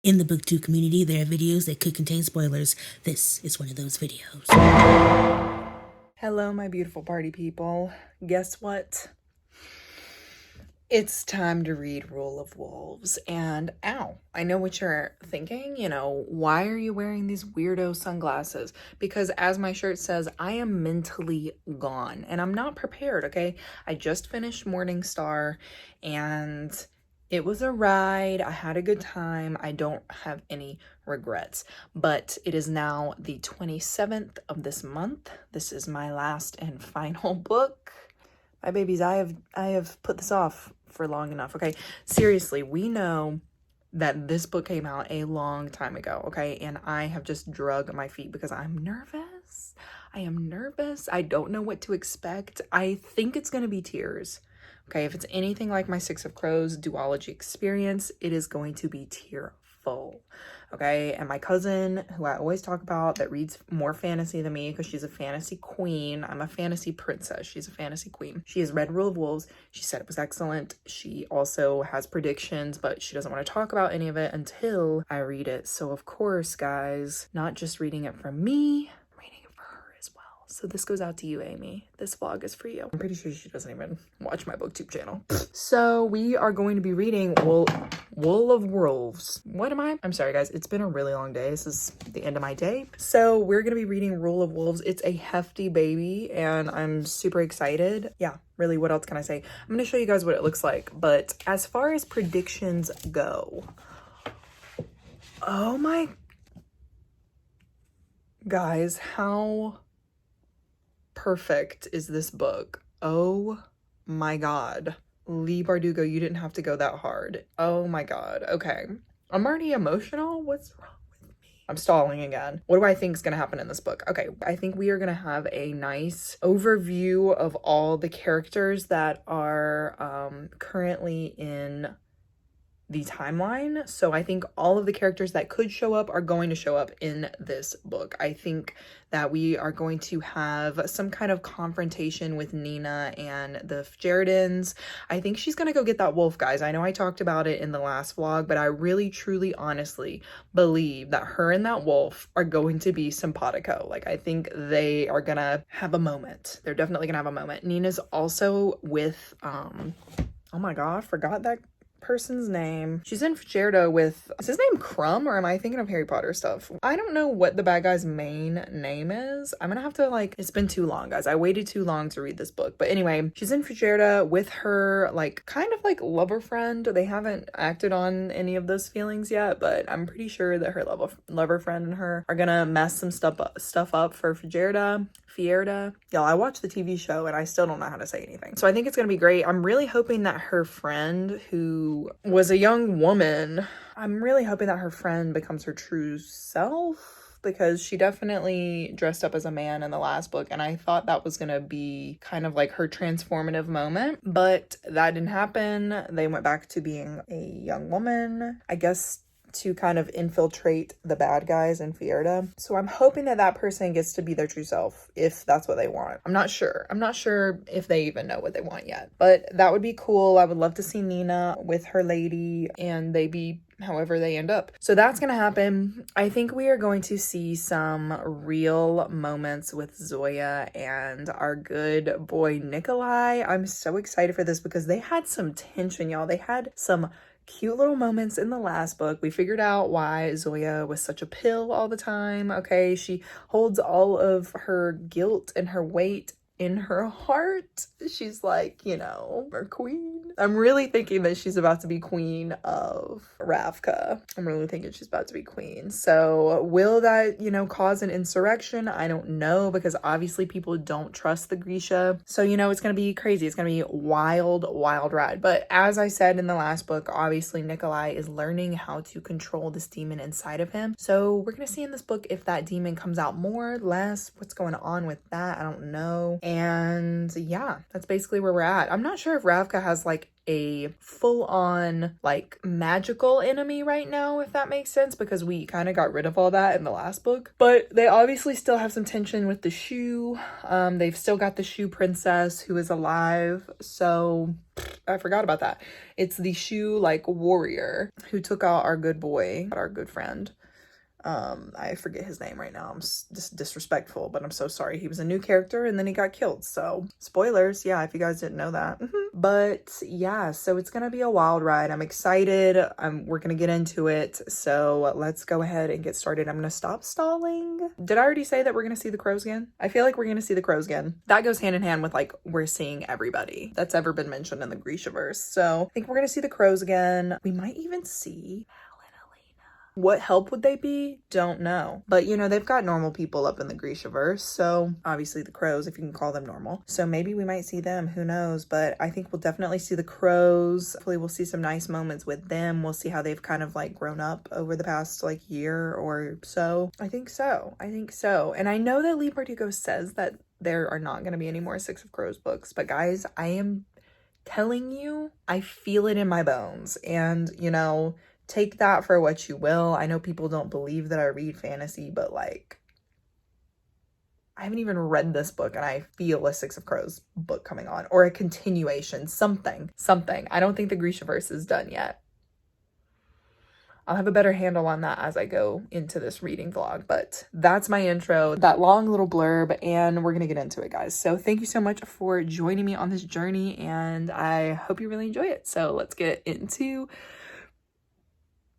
In the booktube community, there are videos that could contain spoilers. This is one of those videos. Hello, my beautiful party people. Guess what? It's time to read Rule of Wolves. And ow, I know what you're thinking. Why are you wearing these weirdo sunglasses? Because as my shirt says, I am mentally gone and I'm not prepared, okay? I just finished Morningstar and it was a ride. I had a good time. I don't have any regrets, but it is now the 27th of this month. This is my last and final book. My babies, I have put this off for long enough, okay? Seriously, we know that this book came out a long time ago, okay? And I have just drug my feet because I'm nervous. I am nervous. I don't know what to expect. I think it's going to be tears. Okay, if it's anything like my Six of Crows duology experience, it is going to be tearful. Okay, and my cousin, who I always talk about, that reads more fantasy than me because she's a fantasy queen. I'm a fantasy princess. She's a fantasy queen. She has read Rule of Wolves. She said it was excellent. She also has predictions, but she doesn't want to talk about any of it until I read it. So of course, guys, not just reading it from me, so this goes out to you, Amy. This vlog is for you. I'm pretty sure she doesn't even watch my booktube channel. So we are going to be reading Wool of Wolves. What am I? I'm sorry, guys. It's been a really long day. This is the end of my day. So we're going to be reading Rule of Wolves. It's a hefty baby and I'm super excited. Yeah, really, what else can I say? I'm going to show you guys what it looks like. But as far as predictions go, oh my guys, how perfect is this book? Oh my god. Lee Bardugo, you didn't have to go that hard. Oh my god. Okay. I'm already emotional. What's wrong with me? I'm stalling again. What do I think is going to happen in this book? Okay, I think we are going to have a nice overview of all the characters that are currently in the timeline. So I think all of the characters that could show up are going to show up in this book. I think that we are going to have some kind of confrontation with Nina and the Fjerdans. I think she's gonna go get that wolf, guys. I know I talked about it in the last vlog, but I really, truly, honestly believe that her and that wolf are going to be simpatico. Like, I think they are gonna have a moment. They're definitely gonna have a moment. Nina's also with, oh my god, I forgot that person's name. She's in Fjerda with, is his name Crumb, or am I thinking of Harry Potter stuff? I don't know what the bad guy's main name is. I'm gonna have to, it's been too long, guys. I waited too long to read this book. But anyway, she's in Fjerda with her, kind of lover friend. They haven't acted on any of those feelings yet, but I'm pretty sure that her lover friend and her are gonna mess some stuff up for Fjerda. Y'all, I watched the TV show and I still don't know how to say anything. So I think it's gonna be great. I'm really hoping that her friend, who was a young woman, I'm really hoping that her friend becomes her true self, because she definitely dressed up as a man in the last book and I thought that was gonna be kind of like her transformative moment, but that didn't happen. They went back to being a young woman, I guess, to kind of infiltrate the bad guys in Fjerda. So I'm hoping that that person gets to be their true self, if that's what they want. I'm not sure. I'm not sure if they even know what they want yet, but that would be cool. I would love to see Nina with her lady and they be however they end up. So that's gonna happen. I think we are going to see some real moments with Zoya and our good boy Nikolai. I'm so excited for this because they had some tension, y'all. They had some cute little moments in the last book. We figured out why Zoya was such a pill all the time. Okay, she holds all of her guilt and her weight in her heart. She's like, her queen. I'm really thinking that she's about to be queen of Ravka. I'm really thinking she's about to be queen. So will that, cause an insurrection? I don't know, because obviously people don't trust the Grisha. So, it's going to be crazy. It's going to be wild, wild ride. But as I said in the last book, obviously Nikolai is learning how to control this demon inside of him. So we're going to see in this book if that demon comes out more, less, what's going on with that. I don't know. And yeah, that's basically where we're at. I'm not sure if Ravka has a full-on like magical enemy right now, if that makes sense, because we kind of got rid of all that in the last book. But they obviously still have some tension with the shoe. They've still got the shoe princess who is alive, so I forgot about that. It's the shoe like warrior who took out our good boy, our good friend. I forget his name right now. I'm just disrespectful, but I'm so sorry. He was a new character and then he got killed. So spoilers. Yeah, if you guys didn't know that. But yeah, so it's going to be a wild ride. I'm excited. We're going to get into it. So let's go ahead and get started. I'm going to stop stalling. Did I already say that we're going to see the crows again? I feel like we're going to see the crows again. That goes hand in hand with like, we're seeing everybody that's ever been mentioned in the Grishaverse. So I think we're going to see the crows again. We might even see what help would they be? Don't know. But, you know, they've got normal people up in the Grishaverse. So, obviously the crows, if you can call them normal. So, maybe we might see them. Who knows? But I think we'll definitely see the crows. Hopefully, we'll see some nice moments with them. We'll see how they've kind of, like, grown up over the past, like, year or so. I think so. And I know that Lee Bardugo says that there are not going to be any more Six of Crows books. But, guys, I am telling you, I feel it in my bones. And, you know, take that for what you will. I know people don't believe that I read fantasy, but like, I haven't even read this book and I feel a Six of Crows book coming on, or a continuation, something. I don't think the Grishaverse is done yet. I'll have a better handle on that as I go into this reading vlog, but that's my intro, that long little blurb, and we're gonna get into it, guys. So thank you so much for joining me on this journey, and I hope you really enjoy it. So let's get into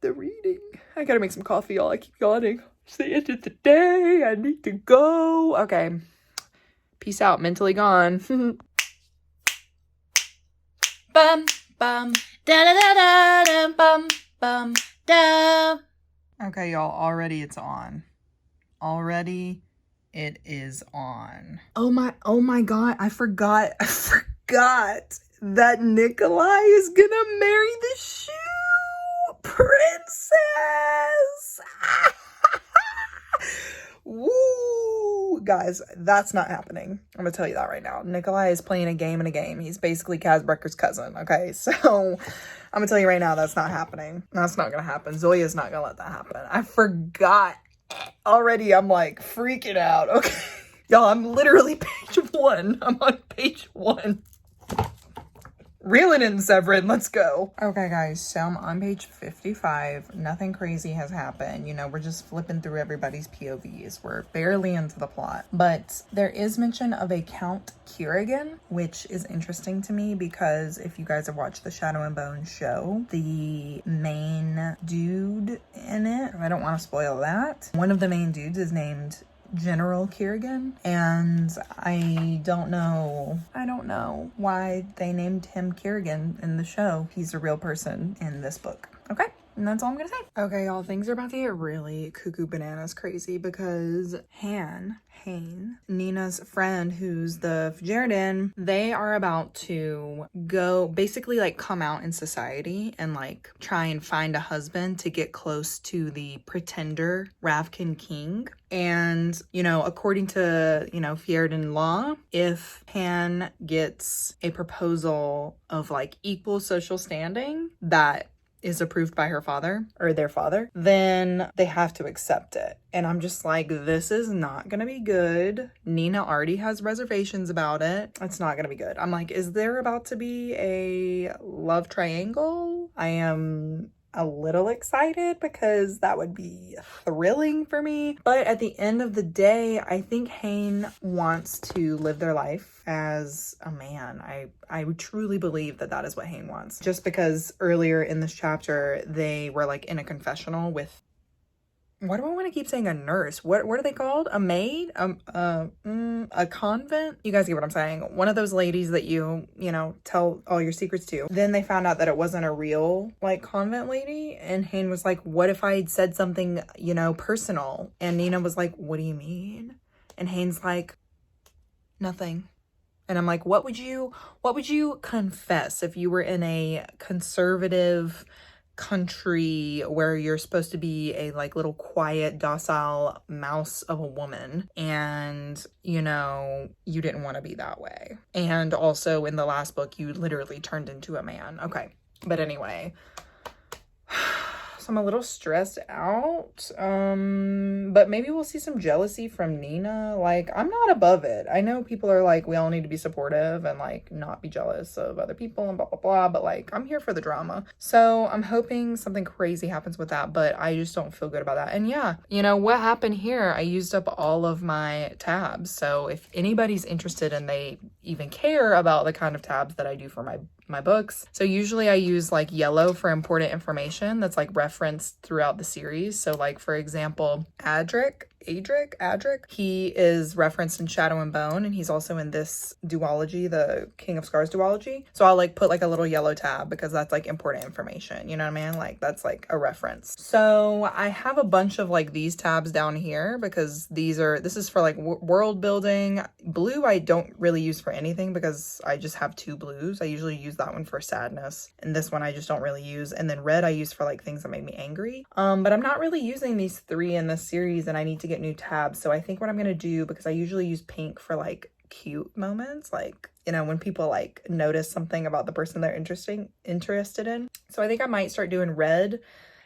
the reading. I gotta make some coffee, y'all. I keep yawning. It's the end of the day. I need to go. Okay. Peace out. Mentally gone. Bum, bum, da da da da da, bum, bum, da. Okay, y'all. Already it's on. Already it is on. Oh my God. I forgot that Nikolai is gonna marry the shoe princess. Woo! Guys, that's not happening. I'm gonna tell you that right now. Nikolai is playing a game in a game. He's basically Kazbrecher's cousin, okay? So, I'm gonna tell you right now, that's not happening. That's not gonna happen. Zoya's not gonna let that happen. I forgot. Already, I'm like freaking out, okay? Y'all, I'm literally page 1. I'm on page 1. Reel it in, Severin. Let's go. Okay, guys. So I'm on page 55. Nothing crazy has happened. You know, we're just flipping through everybody's POVs. We're barely into the plot. But there is mention of a Count Kirigan, which is interesting to me because if you guys have watched the Shadow and Bone show, the main dude in it, I don't want to spoil that. One of the main dudes is named General Kirigan, and I don't know why they named him Kirigan in the show. He's a real person in this book. Okay, and that's all I'm gonna say. Okay, y'all, things are about to get really cuckoo bananas crazy because Hane, Nina's friend, who's the Fjerdin, they are about to go basically like come out in society and like try and find a husband to get close to the pretender Ravkin King. And, you know, according to, you know, Fjerdin law, if Han gets a proposal of like equal social standing that is approved by her father or their father, then they have to accept it. And I'm just like, this is not gonna be good. Nina already has reservations about it. It's not gonna be good. I'm like, is there about to be a love triangle? I am a little excited because that would be thrilling for me. But at the end of the day, I think Hane wants to live their life as a man. I truly believe that that is what Hane wants. Just because earlier in this chapter, they were like in a confessional with, why do I want to keep saying a nurse? What are they called? A maid? A convent? You guys get what I'm saying. One of those ladies that you know, tell all your secrets to. Then they found out that it wasn't a real, like, convent lady. And Hane was like, what if I had said something, you know, personal? And Nina was like, what do you mean? And Hane's like, nothing. And I'm like, what would you confess if you were in a conservative country where you're supposed to be a like little quiet, docile mouse of a woman, and you know, you didn't want to be that way. And also in the last book, you literally turned into a man. Okay, but anyway, so I'm a little stressed out, but maybe we'll see some jealousy from Nina. Like, I'm not above it. I know people are like, we all need to be supportive and like not be jealous of other people and blah blah blah, but like, I'm here for the drama, so I'm hoping something crazy happens with that, but I just don't feel good about that. And yeah, you know what happened here, I used up all of my tabs, so if anybody's interested and they even care about the kind of tabs that I do for my books. So usually I use like yellow for important information that's like referenced throughout the series. So like, for example, Adric, he is referenced in Shadow and Bone, and he's also in this duology, the King of Scars duology. So I'll like put like a little yellow tab because that's like important information, you know what I mean? Like, that's like a reference. So I have a bunch of like these tabs down here because this is for like world building. Blue I don't really use for anything because I just have 2 blues. I usually use that one for sadness, and this one I just don't really use. And then red I use for like things that make me angry. But I'm not really using these 3 in this series, and I need to get new tabs. So I think what I'm gonna do, because I usually use pink for like cute moments, like, you know, when people like notice something about the person they're interested in. So I think I might start doing red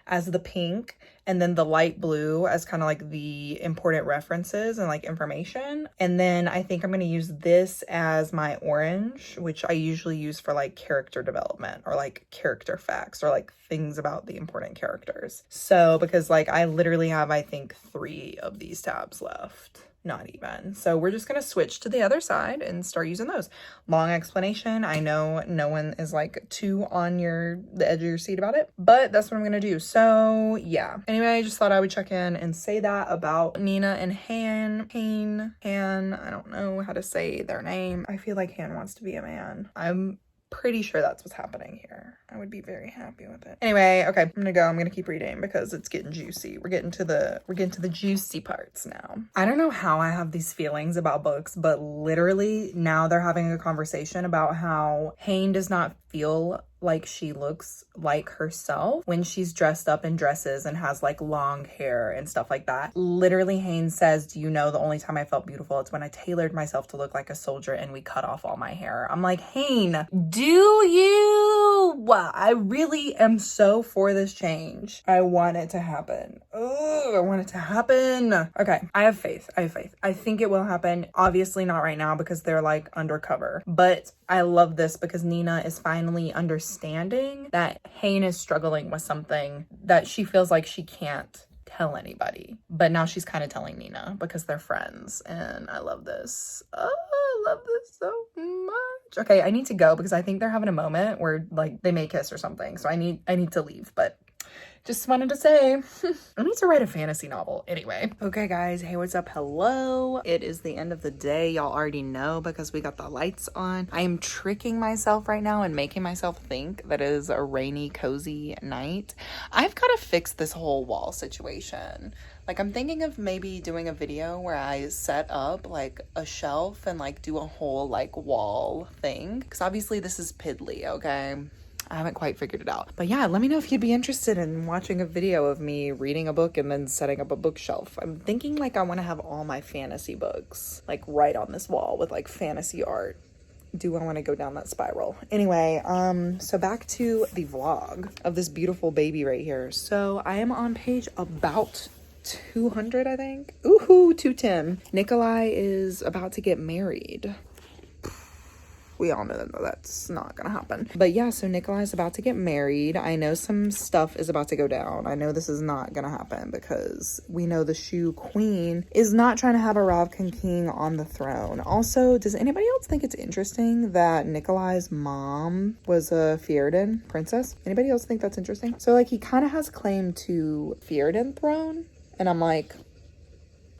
as the pink, and then the light blue as kind of like the important references and like information. And then I think I'm going to use this as my orange, which I usually use for like character development or like character facts or like things about the important characters. So because like I literally have, I think, 3 of these tabs left. Not even. So we're just going to switch to the other side and start using those. Long explanation. I know no one is like too on the edge of your seat about it, but that's what I'm going to do. So yeah. Anyway, I just thought I would check in and say that about Nina and Han. I don't know how to say their name. I feel like Han wants to be a man. I'm pretty sure that's what's happening here. I would be very happy with it. Anyway, okay, I'm gonna go. I'm gonna keep reading because it's getting juicy. We're getting to the juicy parts now. I don't know how I have these feelings about books, but literally now they're having a conversation about how Hayne does not feel like she looks like herself when she's dressed up in dresses and has like long hair and stuff like that. Literally, Haynes says, do you know the only time I felt beautiful, it's when I tailored myself to look like a soldier and we cut off all my hair. I'm like, Hayne, do you? I really am so for this change. I want it to happen. Oh, I want it to happen. Okay, I have faith. I think it will happen. Obviously not right now because they're like undercover, but I love this because Nina is finally understanding that Hayne is struggling with something that she feels like she can't tell anybody. But now she's kind of telling Nina because they're friends, and I love this. Oh, I love this so much. Okay, I need to go because I think they're having a moment where like they may kiss or something. So I need to leave, but just wanted to say, I need to write a fantasy novel. Anyway. Okay, guys. Hey, what's up? Hello. It is the end of the day. Y'all already know because we got the lights on. I am tricking myself right now and making myself think that it is a rainy, cozy night. I've got to fix this whole wall situation. Like, I'm thinking of maybe doing a video where I set up like a shelf and like do a whole like wall thing. Because obviously this is piddly, okay? I haven't quite figured it out. But yeah, let me know if you'd be interested in watching a video of me reading a book and then setting up a bookshelf. I'm thinking like I want to have all my fantasy books like right on this wall with like fantasy art. Do I want to go down that spiral? Anyway, so back to the vlog of this beautiful baby right here. So I am on page about 200, I think. Ooh, 210. Nikolai is about to get married. We all know that that's not gonna happen. But yeah, so Nikolai's about to get married. I know some stuff is about to go down. I know this is not gonna happen because we know the Shoe Queen is not trying to have a Ravkan King on the throne. Also, does anybody else think it's interesting that Nikolai's mom was a Fjerdan princess? Anybody else think that's interesting? So like he kind of has claim to Fjerdan throne, and I'm like,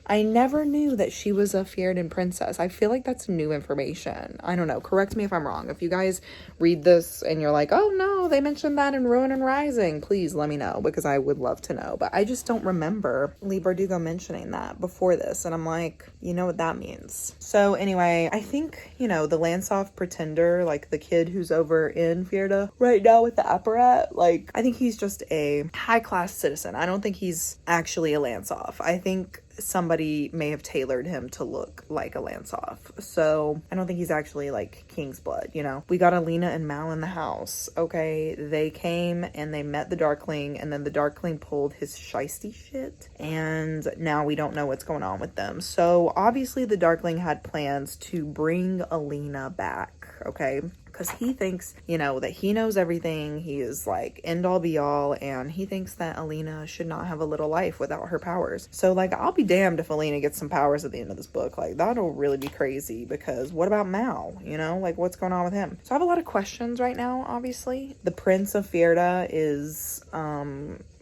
I never knew that she was a Fjerdan princess. I feel like that's new information. I don't know. Correct me if I'm wrong. If you guys read this and you're like, oh no, they mentioned that in Ruin and Rising, please let me know, because I would love to know. But I just don't remember Leigh Bardugo mentioning that before this. And I'm like, you know what that means. So anyway, I think, you know, the Lansoft pretender, like the kid who's over in Fjerda right now with the apparat, like, I think he's just a high-class citizen. I don't think he's actually a Lansoft. I think somebody may have tailored him to look like a Lansoft. So I don't think he's actually like King's blood, you know. We got Alina and Mal in the house. Okay, they came and they met the Darkling, and then the Darkling pulled his shisty shit, and now we don't know what's going on with them. So obviously the Darkling had plans to bring Alina back, okay? Because he thinks, you know, that he knows everything. He is like end all be all, and he thinks that Alina should not have a little life without her powers. So like, I'll be damned if Alina gets some powers at the end of this book. Like, that'll really be crazy, because what about Mal? You know, like, what's going on with him? So I have a lot of questions right now, obviously. The Prince of Fjerda is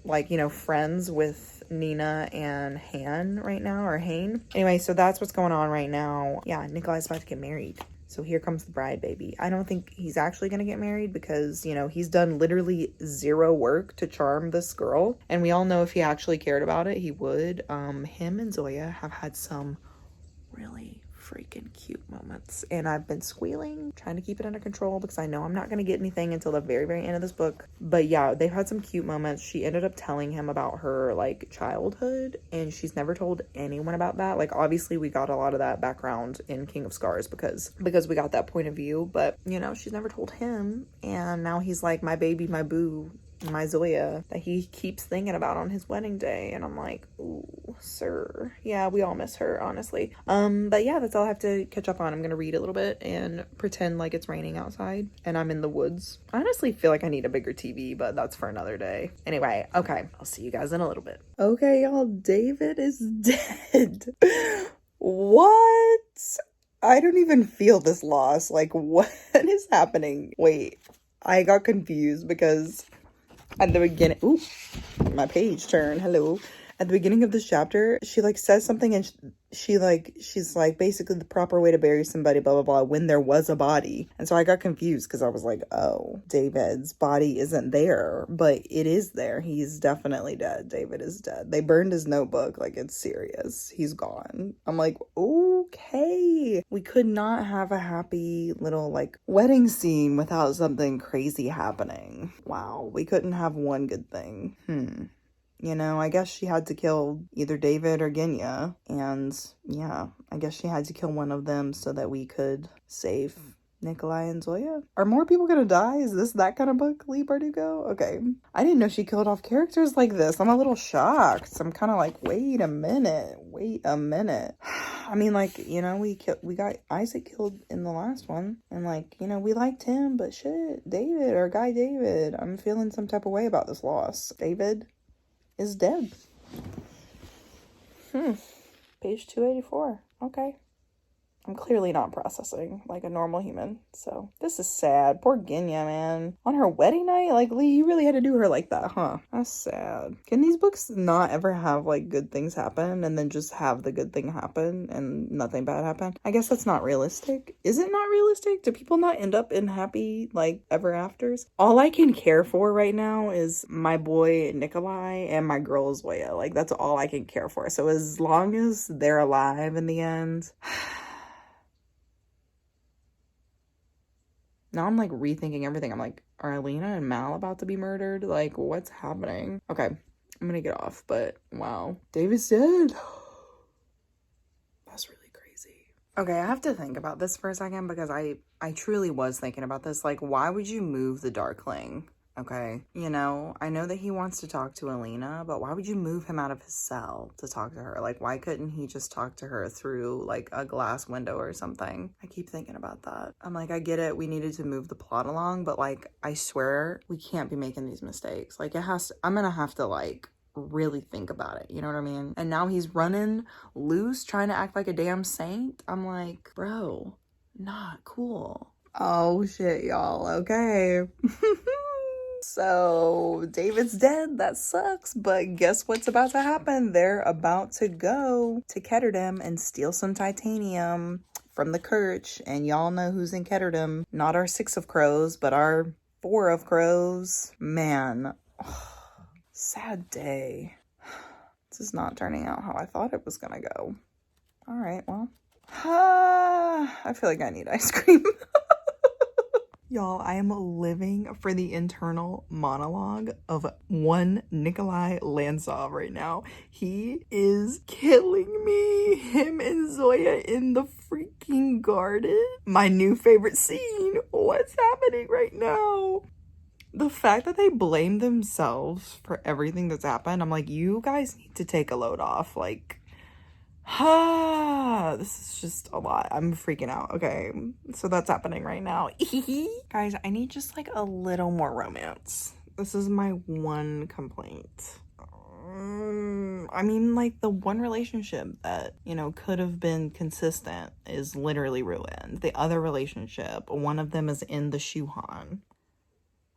like, you know, friends with Nina and Han right now, or Hane. Anyway, so that's what's going on right now. Yeah, Nikolai's about to get married. So here comes the bride baby. I don't think he's actually going to get married, because, you know, he's done literally zero work to charm this girl. And we all know if he actually cared about it, he would. Him and Zoya have had some really freaking cute moments, and I've been squealing, trying to keep it under control, because I know I'm not going to get anything until the very, very end of this book. But yeah, they've had some cute moments. She ended up telling him about her like childhood, and she's never told anyone about that. Like, obviously we got a lot of that background in King of Scars because we got that point of view, but you know, she's never told him, and now he's like, my baby, my boo, my Zoya, that he keeps thinking about on his wedding day. And I'm like, ooh, sir. Yeah, we all miss her, honestly. But yeah, that's all I have to catch up on. I'm gonna read a little bit and pretend like it's raining outside and I'm in the woods. I honestly feel like I need a bigger TV, but that's for another day. Anyway, okay, I'll see you guys in a little bit. Okay, y'all, David is dead. What? I don't even feel this loss. Like, what is happening? Wait, I got confused because at the beginning, ooh, my page turned, hello. At the beginning of this chapter, she like says something, and she's like, basically the proper way to bury somebody, blah, blah, blah, when there was a body. And so I got confused, because I was like, oh, David's body isn't there, but it is there. He's definitely dead. David is dead. They burned his notebook. Like, it's serious. He's gone. I'm like, okay. We could not have a happy little like wedding scene without something crazy happening. Wow. We couldn't have one good thing. You know, I guess she had to kill either David or Genya. And yeah, I guess she had to kill one of them so that we could save Nikolai and Zoya. Are more people gonna die? Is this that kind of book, Leigh Bardugo? Okay. I didn't know she killed off characters like this. I'm a little shocked. I'm kind of like, wait a minute. I mean, like, you know, we got Isaac killed in the last one. And like, you know, we liked him, but shit, David, our guy David, I'm feeling some type of way about this loss. David is dead. Page 284. Okay. I'm clearly not processing like a normal human. So this is sad. Poor Genya, man. On her wedding night? Like, Leigh, you really had to do her like that, huh? That's sad. Can these books not ever have like good things happen and then just have the good thing happen and nothing bad happen? I guess that's not realistic. Is it not realistic? Do people not end up in happy like ever afters? All I can care for right now is my boy Nikolai and my girl Zoya. Like, that's all I can care for. So as long as they're alive in the end. Now I'm like rethinking everything. I'm like, are Alina and Mal about to be murdered? Like, what's happening? Okay, I'm gonna get off, but wow. David's dead. That's really crazy. Okay, I have to think about this for a second, because I truly was thinking about this. Like, why would you move the Darkling? Okay, you know, I know that he wants to talk to Alina, but why would you move him out of his cell to talk to her? Like, why couldn't he just talk to her through like a glass window or something? I keep thinking about that. I'm like, I get it, we needed to move the plot along, but like, I swear we can't be making these mistakes. Like, I'm gonna have to like really think about it, you know what I mean? And now he's running loose trying to act like a damn saint. I'm like, bro, not cool. Oh shit, y'all. Okay. So David's dead. That sucks. But guess what's about to happen? They're about to go to Ketterdam and steal some titanium from the Kirch. And y'all know who's in Ketterdam. Not our 6 of crows, but our 4 of crows. Man, sad day. This is not turning out how I thought it was gonna go. All right, well. I feel like I need ice cream. Y'all, I am living for the internal monologue of one Nikolai Lansov right now. He is killing me. Him and Zoya in the freaking garden. My new favorite scene. What's happening right now? The fact that they blame themselves for everything that's happened, I'm like, you guys need to take a load off. Like, this is just a lot. I'm freaking out. Okay, so that's happening right now. Guys, I need just like a little more romance. This is my one complaint. I mean, like, the one relationship that, you know, could have been consistent is literally ruined. The other relationship, one of them is in the Shuhan.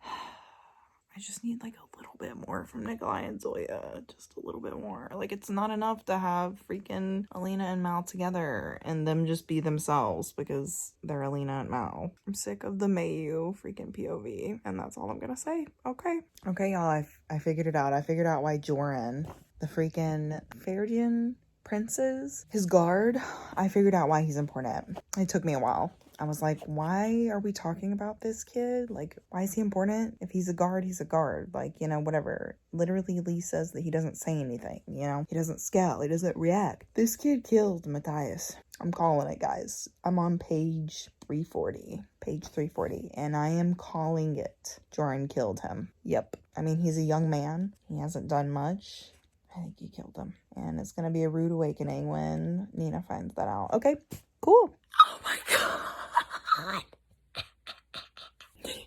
I just need like a little bit more from Nikolai and Zoya. Just a little bit more. Like, it's not enough to have freaking Alina and Mal together and them just be themselves because they're Alina and Mal. I'm sick of the Mayu freaking POV, and that's all I'm gonna say. Okay, y'all, I figured it out. I figured out why Joran, the freaking Faerdian princes, his guard, I figured out why he's important. It took me a while. I was like, why are we talking about this kid? Like, why is he important? If he's a guard, he's a guard. Like, you know, whatever. Literally, Lee says that he doesn't say anything, you know? He doesn't scout. He doesn't react. This kid killed Matthias. I'm calling it, guys. I'm on page 340. Page 340. And I am calling it. Joran killed him. Yep. I mean, he's a young man. He hasn't done much. I think he killed him. And it's going to be a rude awakening when Nina finds that out. Okay, cool. Oh my god.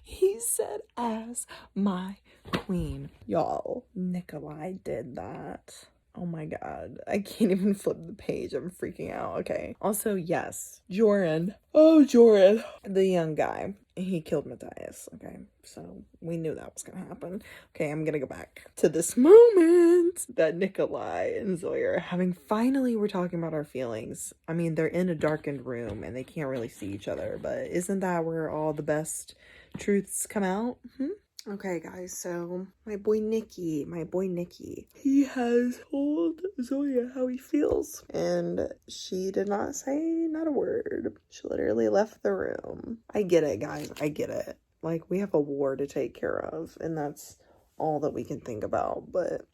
He said, as my queen. Y'all, Nikolai did that. Oh my god. I can't even flip the page. I'm freaking out. Okay. Also, yes. Joran. Oh, Joran. The young guy. He killed Matthias. Okay. So we knew that was gonna happen. Okay, I'm gonna go back to this moment that Nikolai and Zoya are having. Finally, we're talking about our feelings. I mean, they're in a darkened room and they can't really see each other, but isn't that where all the best truths come out? Okay, guys, so my boy Nicky, he has told Zoya how he feels, and she did not say not a word. She literally left the room. I get it, guys, I get it. Like, we have a war to take care of, and that's all that we can think about, but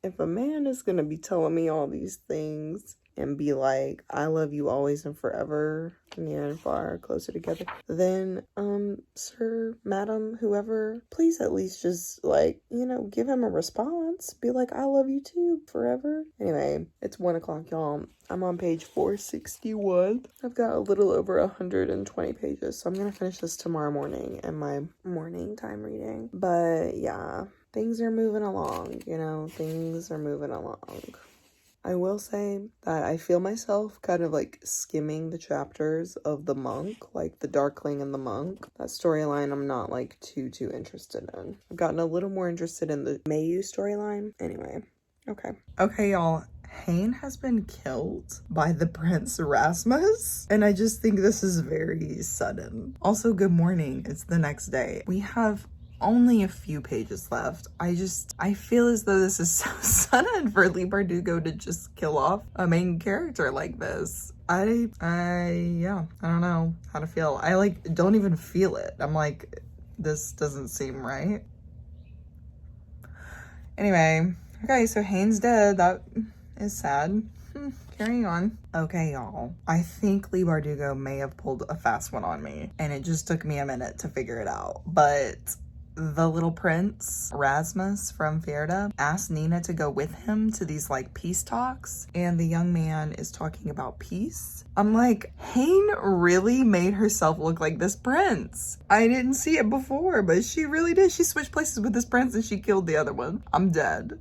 if a man is gonna be telling me all these things and be like, I love you always and forever, near and far, closer together, then, sir, madam, whoever, please at least just, like, you know, give him a response. Be like, I love you too, forever. Anyway, it's 1 o'clock, y'all. I'm on page 461. I've got a little over 120 pages, so I'm gonna finish this tomorrow morning in my morning time reading. But, yeah, things are moving along, you know, things are moving along. I will say that I feel myself kind of like skimming the chapters of the monk, like the Darkling and the monk. That storyline I'm not like too interested in. I've gotten a little more interested in the Mayu storyline. Anyway, okay, y'all. Hain has been killed by the Prince Rasmus, and I just think this is very sudden. Also, good morning. It's the next day. We have only a few pages left. I feel as though this is so sudden for Leigh Bardugo to just kill off a main character like this. I don't know how to feel. I like don't even feel it. I'm like, this doesn't seem right. Anyway, okay, so Hain's dead. That is sad. Carrying on. Okay, y'all. I think Leigh Bardugo may have pulled a fast one on me, and it just took me a minute to figure it out. But the little prince, Rasmus from Fjerda, asked Nina to go with him to these like peace talks, and the young man is talking about peace. I'm like, Hain really made herself look like this prince. I didn't see it before, but she really did. She switched places with this prince and she killed the other one. I'm dead.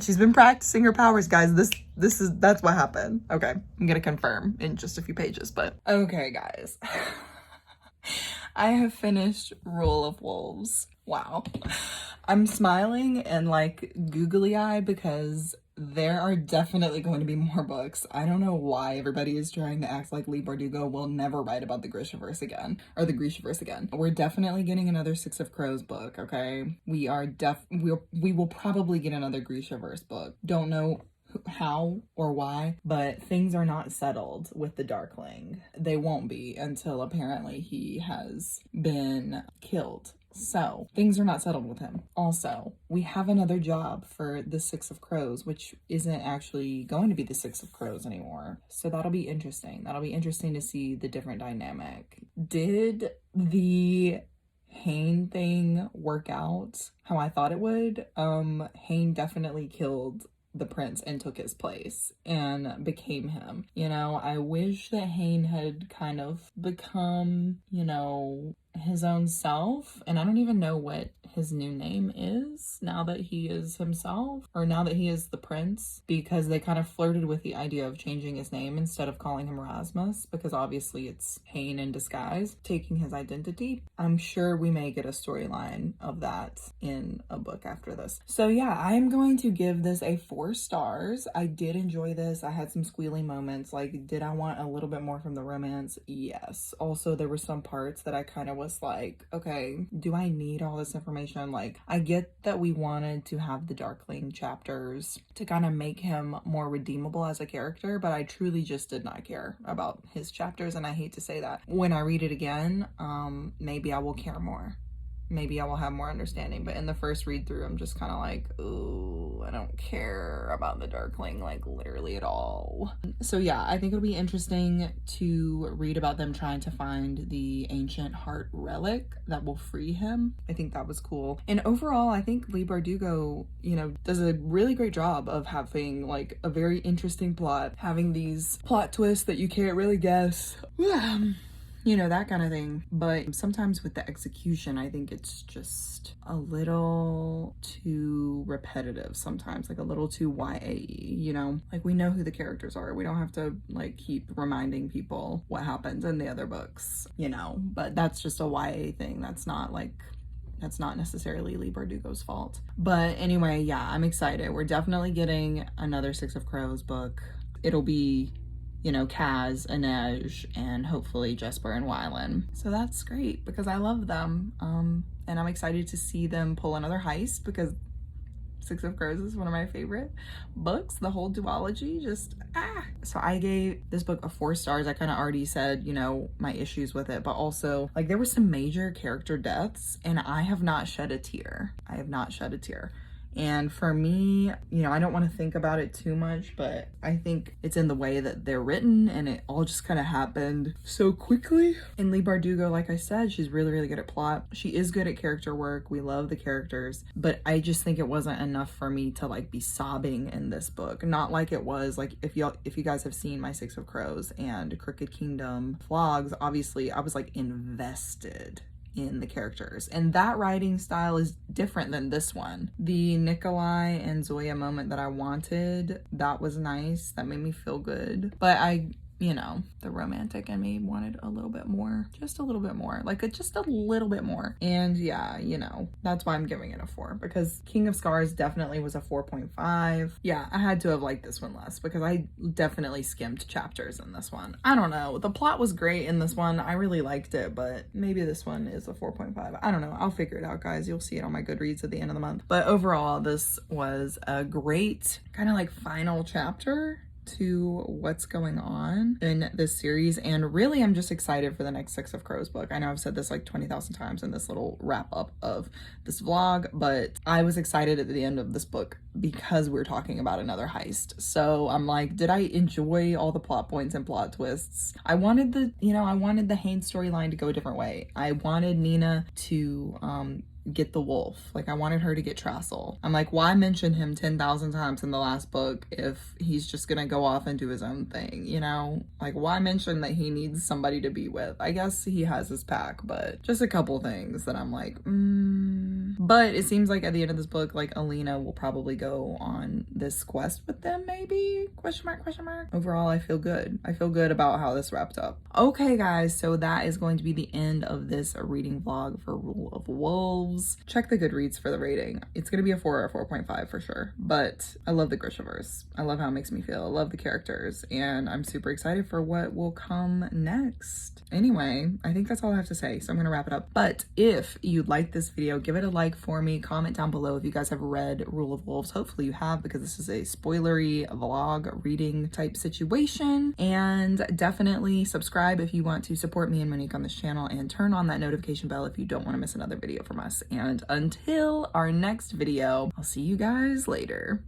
She's been practicing her powers, guys. That's what happened. Okay, I'm gonna confirm in just a few pages, but okay, guys. I have finished Rule of Wolves. Wow. I'm smiling and like googly eye because there are definitely going to be more books. I don't know why everybody is trying to act like Lee Bardugo will never write about the Grishaverse again, or the Grishaverse again. We're definitely getting another Six of Crows book, okay? We will probably get another Grishaverse book. Don't know how or why, but things are not settled with the Darkling. They won't be until apparently he has been killed. So things are not settled with him. Also, we have another job for the Six of Crows, which isn't actually going to be the Six of Crows anymore. So that'll be interesting. That'll be interesting to see the different dynamic. Did the Hayne thing work out how I thought it would? Hayne definitely killed the prince and took his place and became him. You know, I wish that Hayne had kind of become, you know, his own self, and I don't even know what his new name is now that he is himself, or now that he is the prince, because they kind of flirted with the idea of changing his name instead of calling him Rasmus, because obviously it's Hayne in disguise, taking his identity. I'm sure we may get a storyline of that in a book after this. So yeah, I'm going to give this a 4 stars. I did enjoy this. I had some squealy moments. Like, did I want a little bit more from the romance? Yes. Also, there were some parts that I kind of was like, okay, do I need all this information? Like, I get that we wanted to have the Darkling chapters to kind of make him more redeemable as a character, but I truly just did not care about his chapters, and I hate to say that. When I read it again, maybe I will care more. Maybe I will have more understanding, but in the first read through, I'm just kind of like, ooh, I don't care about the Darkling, like, literally at all. So yeah, I think it'll be interesting to read about them trying to find the ancient heart relic that will free him. I think that was cool. And overall, I think Lee Bardugo, you know, does a really great job of having, like, a very interesting plot, having these plot twists that you can't really guess. You know, that kind of thing. But sometimes with the execution, I think it's just a little too repetitive sometimes, like a little too YA-y, you know? Like, we know who the characters are. We don't have to, like, keep reminding people what happens in the other books, you know? But that's just a YA thing. That's not necessarily Lee Bardugo's fault. But anyway, yeah, I'm excited. We're definitely getting another Six of Crows book. It'll be, you know, Kaz, Inej, and hopefully Jesper and Wylan. So that's great because I love them. And I'm excited to see them pull another heist because Six of Crows is one of my favorite books. The whole duology, just So I gave this book a 4 stars. I kind of already said, you know, my issues with it, but also, like, there were some major character deaths and I have not shed a tear. I have not shed a tear. And for me, you know, I don't want to think about it too much, but I think it's in the way that they're written and it all just kind of happened so quickly. And Lee Bardugo, like I said, she's really, really good at plot. She is good at character work. We love the characters, but I just think it wasn't enough for me to, like, be sobbing in this book. Not like it was, like, if you guys have seen my Six of Crows and Crooked Kingdom vlogs, obviously I was, like, invested in the characters, and that writing style is different than this one. The Nikolai and Zoya moment that I wanted, that was nice, that made me feel good, but you know, the romantic in me wanted a little bit more, just a little bit more, like just a little bit more. And yeah, you know, that's why I'm giving it a 4, because King of Scars definitely was a 4.5. Yeah, I had to have liked this one less because I definitely skimmed chapters in this one. I don't know, the plot was great in this one. I really liked it, but maybe this one is a 4.5. I don't know, I'll figure it out, guys. You'll see it on my Goodreads at the end of the month. But overall, this was a great kind of like final chapter to what's going on in this series, and really I'm just excited for the next Six of Crows book. I know I've said this like 20,000 times in this little wrap up of this vlog, but I was excited at the end of this book because we're talking about another heist. So I'm like, did I enjoy all the plot points and plot twists? I wanted the Haynes storyline to go a different way. I wanted Nina to get the wolf. Like, I wanted her to get Trassel. I'm like, why mention him 10,000 times in the last book if he's just gonna go off and do his own thing, you know? Like, why mention that he needs somebody to be with? I guess he has his pack, but just a couple things that I'm like, But it seems like at the end of this book, like Alina will probably go on this quest with them, maybe? Question mark, question mark. Overall, I feel good. I feel good about how this wrapped up. Okay, guys, so that is going to be the end of this reading vlog for Rule of Wolves. Check the Goodreads for the rating. It's gonna be a 4 or 4.5 for sure. But I love the Grishaverse. I love how it makes me feel. I love the characters, and I'm super excited for what will come next. Anyway, I think that's all I have to say, so I'm gonna wrap it up. But if you like this video, give it a like for me. Comment down below if you guys have read Rule of Wolves. Hopefully you have, because this is a spoilery vlog reading type situation. And definitely subscribe if you want to support me and Monique on this channel, and turn on that notification bell if you don't want to miss another video from us. And until our next video, I'll see you guys later.